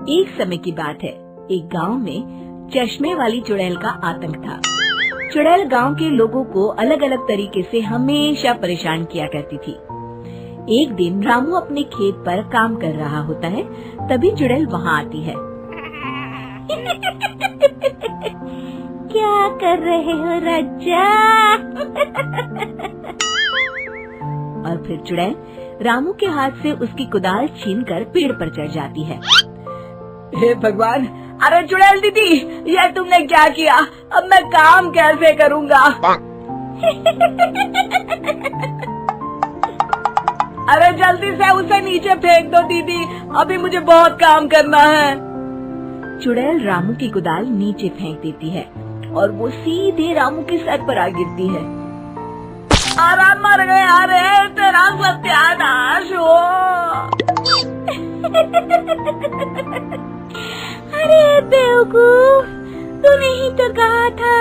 एक समय की बात है, एक गांव में चश्मे वाली चुड़ैल का आतंक था। चुड़ैल गांव के लोगों को अलग अलग तरीके से हमेशा परेशान किया करती थी। एक दिन रामू अपने खेत पर काम कर रहा होता है, तभी चुड़ैल वहाँ आती है। क्या कर रहे हो राजा? और फिर चुड़ैल रामू के हाथ से उसकी कुदाल छीनकर पेड़ पर चढ़ जाती है। हे भगवान, अरे चुड़ैल दीदी, ये तुमने क्या किया? अब मैं काम कैसे करूँगा? अरे जल्दी से उसे नीचे फेंक दो दीदी, अभी मुझे बहुत काम करना है। चुड़ैल रामू की कुदाल नीचे फेंक देती है और वो सीधे रामू के सर पर आ गिरती है। अरे मर गया रे, तेरा सत्यानाश हो। अरे बेवकूफ, तूने ही तो कहा था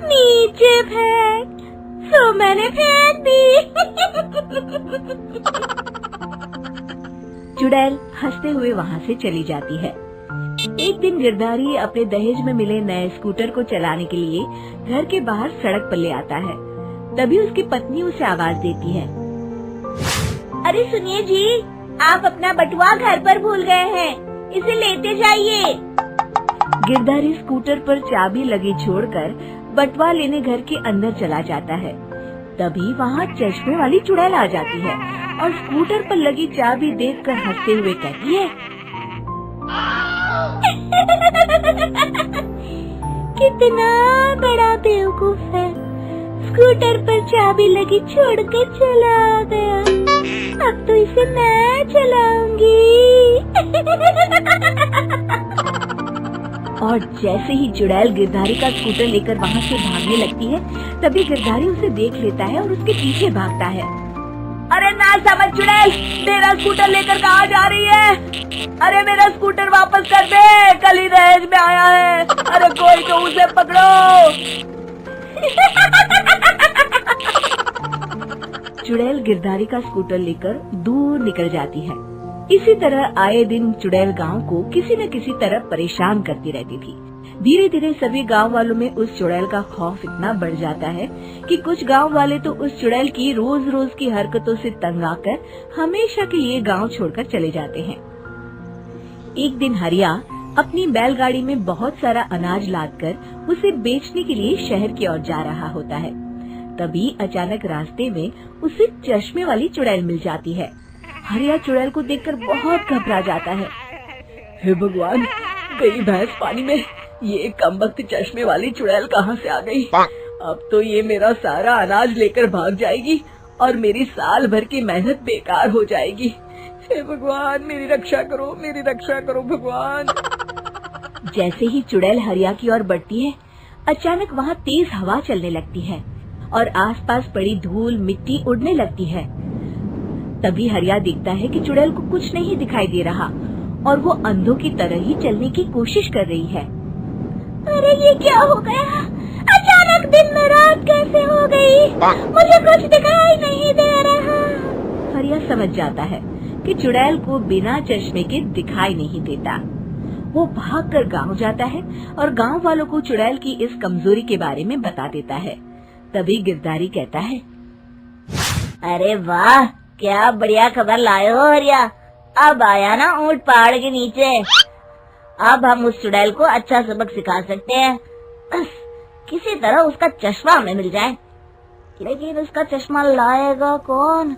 नीचे फेंक, तो मैंने फेंक दी। चुड़ैल हंसते हुए वहाँ से चली जाती है। एक दिन गिरधारी अपने दहेज में मिले नए स्कूटर को चलाने के लिए घर के बाहर सड़क पर ले आता है। तभी उसकी पत्नी उसे आवाज देती है। अरे सुनिए जी, आप अपना बटुआ घर पर भूल गए हैं, इसे लेते जाइए। गिरधारी स्कूटर पर चाबी लगी छोड़कर बटुआ लेने घर के अंदर चला जाता है। तभी वहाँ चश्मे वाली चुड़ैल आ जाती है और स्कूटर पर लगी चाबी देखकर हंसते हुए कहती है। कितना बड़ा बेवकूफ है, स्कूटर पर चाबी लगी छोड़कर चला गया। अब तो इसे मैं चलाऊंगी। और जैसे ही चुड़ैल गिरधारी का स्कूटर लेकर वहाँ से भागने लगती है, तभी गिरधारी उसे देख लेता है और उसके पीछे भागता है। अरे ना समझ चुड़ैल, मेरा स्कूटर लेकर कहाँ जा रही है? अरे मेरा स्कूटर वापस कर दे, कल ही दहेज में आया है। अरे कोई तो उसे पकड़ो। चुड़ैल गिरधारी का स्कूटर लेकर दूर निकल जाती है। इसी तरह आए दिन चुड़ैल गांव को किसी न किसी तरह परेशान करती रहती थी। धीरे धीरे सभी गांव वालों में उस चुड़ैल का खौफ इतना बढ़ जाता है कि कुछ गांव वाले तो उस चुड़ैल की रोज रोज की हरकतों से तंग आकर हमेशा के लिए गांव छोड़कर चले जाते हैं। एक दिन हरिया अपनी बैलगाड़ी में बहुत सारा अनाज लादकर उसे बेचने के लिए शहर की ओर जा रहा होता है। तभी अचानक रास्ते में उसे चश्मे वाली चुड़ैल मिल जाती है। हरिया चुड़ैल को देखकर बहुत घबरा जाता है। हे भगवान, गई भैंस पानी में, ये कमबख्त चश्मे वाली चुड़ैल कहाँ से आ गई? अब तो ये मेरा सारा अनाज लेकर भाग जाएगी और मेरी साल भर की मेहनत बेकार हो जाएगी। हे भगवान, मेरी रक्षा करो भगवान। जैसे ही चुड़ैल हरिया की ओर बढ़ती है, अचानक वहाँ तेज हवा चलने लगती है और आसपास पड़ी धूल मिट्टी उड़ने लगती है। तभी हरिया देखता है कि चुड़ैल को कुछ नहीं दिखाई दे रहा और वो अंधों की तरह ही चलने की कोशिश कर रही है। अरे ये क्या हो गया? अचानक दिन में रात कैसे हो गई? मुझे कुछ दिखाई नहीं दे रहा। हरिया समझ जाता है कि चुड़ैल को बिना चश्मे के दिखाई नहीं देता। वो भागकर गांव जाता है और गांव वालों को चुड़ैल की इस कमजोरी के बारे में बता देता है। तभी गिरधारी कहता है। अरे वाह, क्या बढ़िया खबर लाए हो हरिया। अब आया ना ऊंट पहाड़ के नीचे। अब हम उस चुड़ैल को अच्छा सबक सिखा सकते हैं। बस किसी तरह उसका चश्मा हमें मिल जाए। लेकिन उसका चश्मा लाएगा कौन?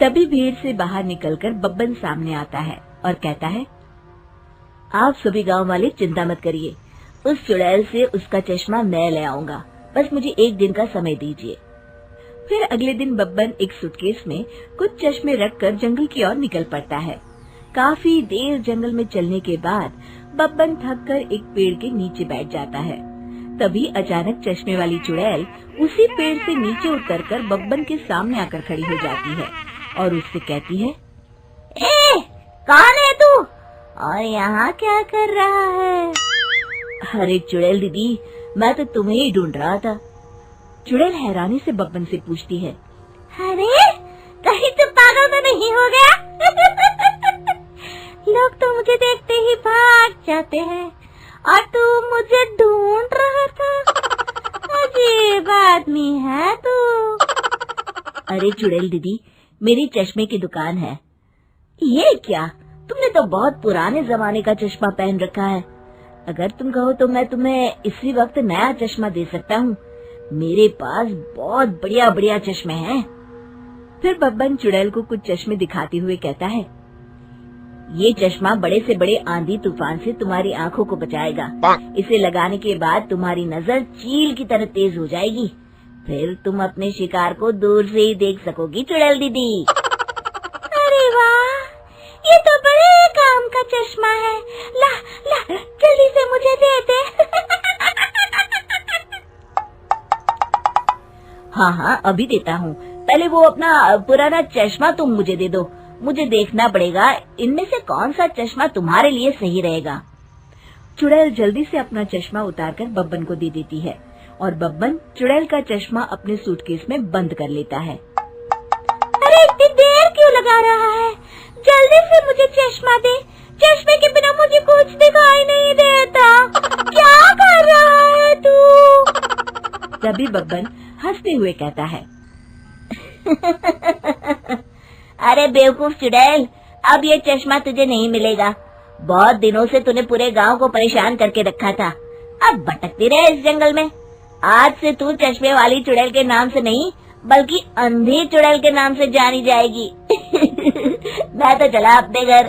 तभी भीड़ से बाहर निकलकर बब्बन सामने आता है और कहता है। आप सभी गांव वाले चिंता मत करिए, उस चुड़ैल से उसका चश्मा मैं ले आऊंगा। बस मुझे एक दिन का समय दीजिए। फिर अगले दिन बब्बन एक सूटकेस में कुछ चश्मे रखकर जंगल की ओर निकल पड़ता है। काफी देर जंगल में चलने के बाद बब्बन थककर एक पेड़ के नीचे बैठ जाता है। तभी अचानक चश्मे वाली चुड़ैल उसी पेड़ से नीचे उतरकर बब्बन के सामने आकर खड़ी हो जाती है और उससे कहती है। ए, कौन है तू और यहाँ क्या कर रहा है? अरे चुड़ैल दीदी, मैं तो तुम्हें ही ढूंढ रहा था। चुड़ैल हैरानी से बब्बन से पूछती है। अरे कहीं तो पागल तो नहीं हो गया? जाते हैं और तू मुझे ढूंढ रहा था। अजीब आदमी है तू। अरे चुड़ैल दीदी, मेरी चश्मे की दुकान है। ये क्या, तुमने तो बहुत पुराने जमाने का चश्मा पहन रखा है। अगर तुम कहो तो मैं तुम्हें इसी वक्त नया चश्मा दे सकता हूँ। मेरे पास बहुत बढ़िया बढ़िया चश्मे हैं। फिर बब्बन चुड़ैल को कुछ चश्मे दिखाते हुए कहता है, ये चश्मा बड़े से बड़े आंधी तूफान से तुम्हारी आंखों को बचाएगा। इसे लगाने के बाद तुम्हारी नजर चील की तरह तेज हो जाएगी। फिर तुम अपने शिकार को दूर से ही देख सकोगी चुड़ैल दीदी। अरे वाह, ये तो बड़े काम का चश्मा है। ला ला, जल्दी से मुझे दे दे। हाँ हाँ, अभी देता हूँ। पहले वो अपना पुराना चश्मा तुम मुझे दे दो। मुझे देखना पड़ेगा इनमें से कौन सा चश्मा तुम्हारे लिए सही रहेगा। चुड़ैल जल्दी से अपना चश्मा उतारकर बब्बन को दे देती है और बब्बन चुड़ैल का चश्मा अपने सूटकेस में बंद कर लेता है। अरे इतनी देर क्यों लगा रहा है? जल्दी से मुझे चश्मा दे। चश्मे के बिना मुझे कुछ दिखाई नहीं देता। क्या कर रहा है तू? तभी बब्बन हंसते हुए कहता है, अरे बेवकूफ चुड़ैल, अब ये चश्मा तुझे नहीं मिलेगा। बहुत दिनों से तूने पूरे गांव को परेशान करके रखा था। अब भटकती रहे इस जंगल में। आज से तू चश्मे वाली चुड़ैल के नाम से नहीं, बल्कि अंधी चुड़ैल के नाम से जानी जाएगी। मैं तो चला अपने घर।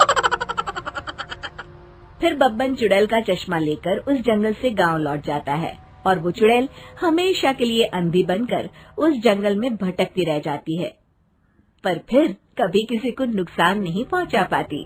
फिर बब्बन चुड़ैल का चश्मा लेकर उस जंगल से गांव लौट जाता है और वो चुड़ैल हमेशा के लिए अंधी बनकर उस जंगल में भटकती रह जाती है, पर फिर कभी किसी को नुकसान नहीं पहुंचा पाती।